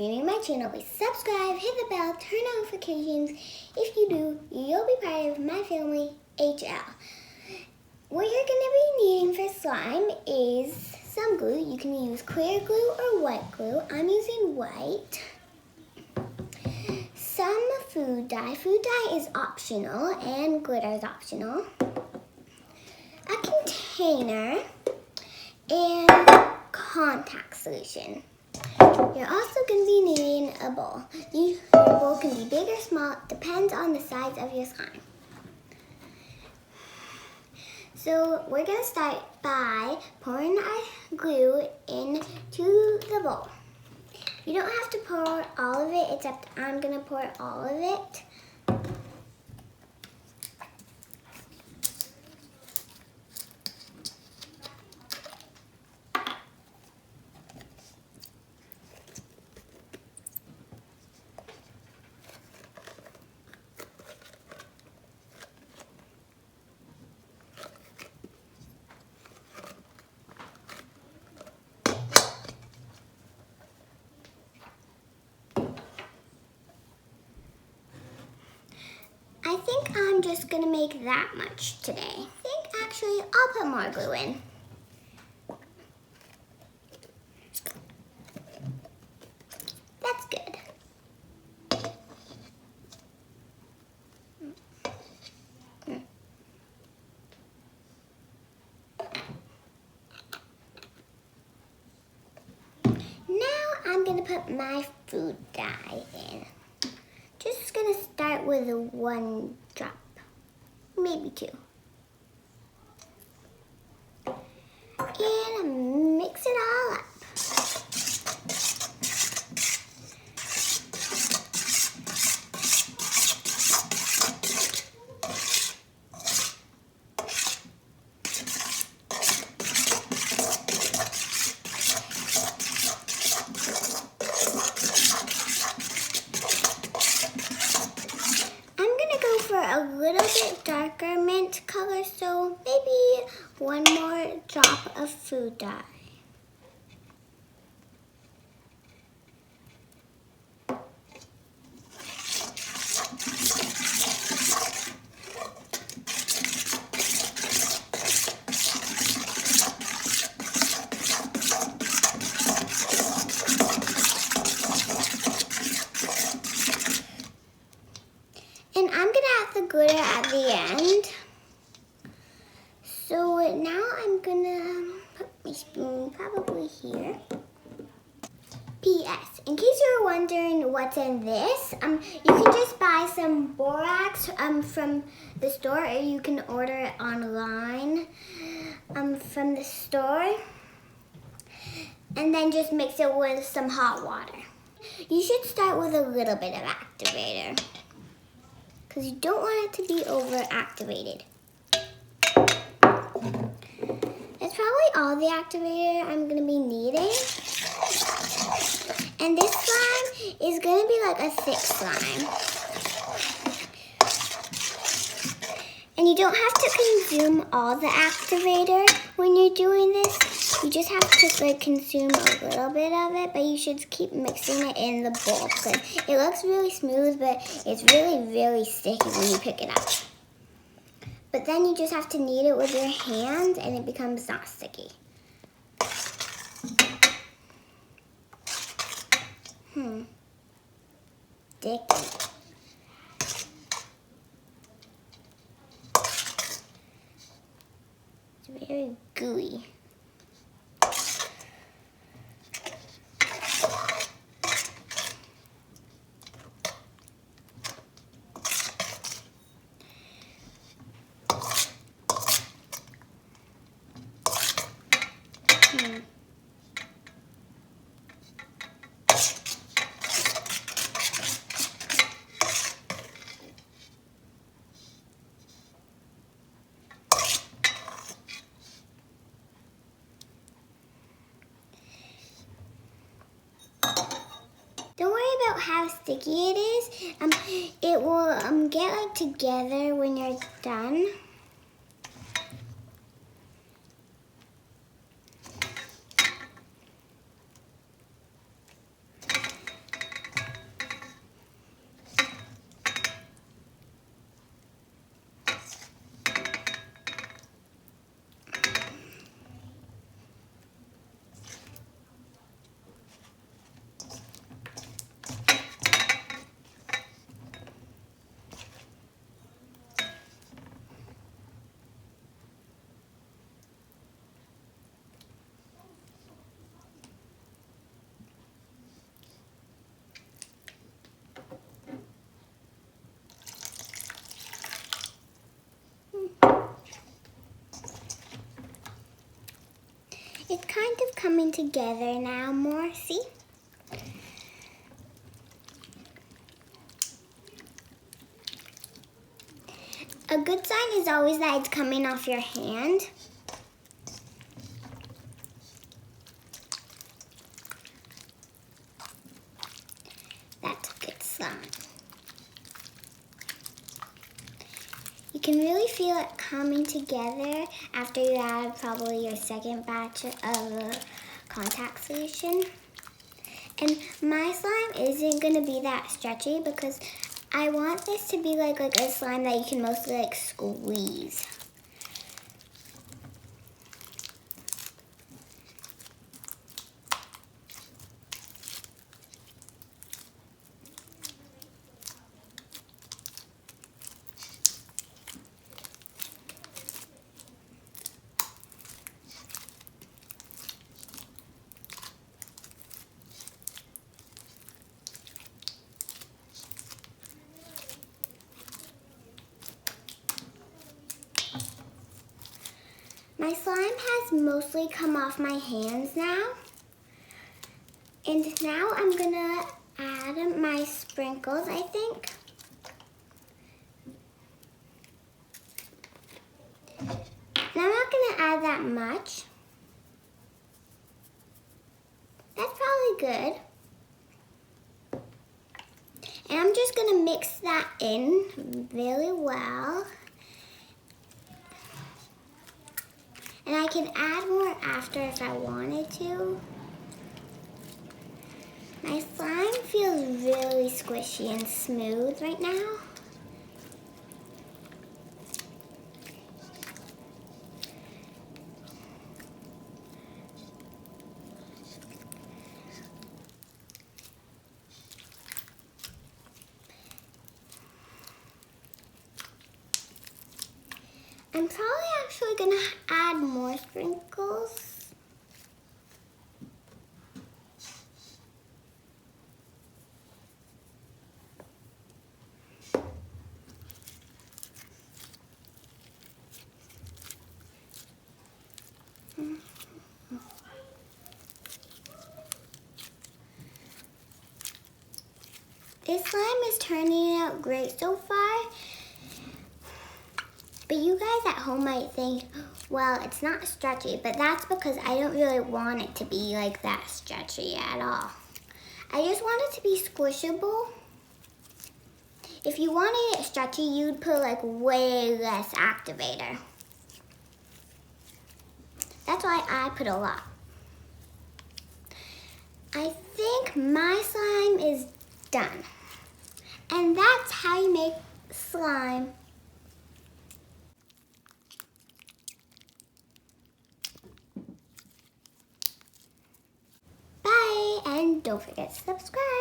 you're new to my channel, please subscribe, hit the bell, turn on notifications. If you do, you'll be part of my family, HL. What you're going to be needing for slime is some glue. You can use clear glue or white glue. I'm using white. Some food dye. Food dye is optional and glitter is optional. A container and contact solution. You're also going to be needing a bowl. Your bowl can be big or small, depends on the size of your slime. So we're going to start by pouring our glue into the bowl. You don't have to pour all of it, except I'm going to pour all of it. I think I'm just going to make that much today. I think actually I'll put more glue in. That's good. Now I'm going to put my food dye in. Just going to start with one drop, maybe two. And mix it all up. For a little bit darker mint color, so maybe one more drop of food dye. And I'm going to add the glitter at the end. So now I'm going to put my spoon probably here. P.S. In case you're wondering what's in this, you can just buy some borax from the store, or you can order it online from the store. And then just mix it with some hot water. You should start with a little bit of activator, because you don't want it to be over-activated. That's probably all the activator I'm going to be needing. And this slime is going to be like a thick slime. And you don't have to consume all the activator when you're doing this. You just have to consume a little bit of it, but you should keep mixing it in the bowl because it looks really smooth, but it's really, really sticky when you pick it up. But then you just have to knead it with your hands and it becomes not sticky. Sticky. It's very gooey. Don't worry about how sticky it is. It will get together when you're done. kind of coming together now more, see? A good sign is always that it's coming off your hand. That's a good sign. You can really feel it coming together after you add probably your second batch of contact solution. And my slime isn't gonna be that stretchy because I want this to be like a slime that you can mostly like squeeze. My slime has mostly come off my hands now. And now I'm gonna add my sprinkles, I think. And I'm not gonna add that much. That's probably good. And I'm just gonna mix that in really well. And I can add more after if I wanted to. My slime feels really squishy and smooth right now. I'm probably actually gonna add more sprinkles. This slime is turning out great so far. But you guys at home might think, well, it's not stretchy, but that's because I don't really want it to be like that stretchy at all. I just want it to be squishable. If you wanted it stretchy, you'd put like way less activator. That's why I put a lot. I think my slime is done. And that's how you make slime. Bye, and don't forget to subscribe.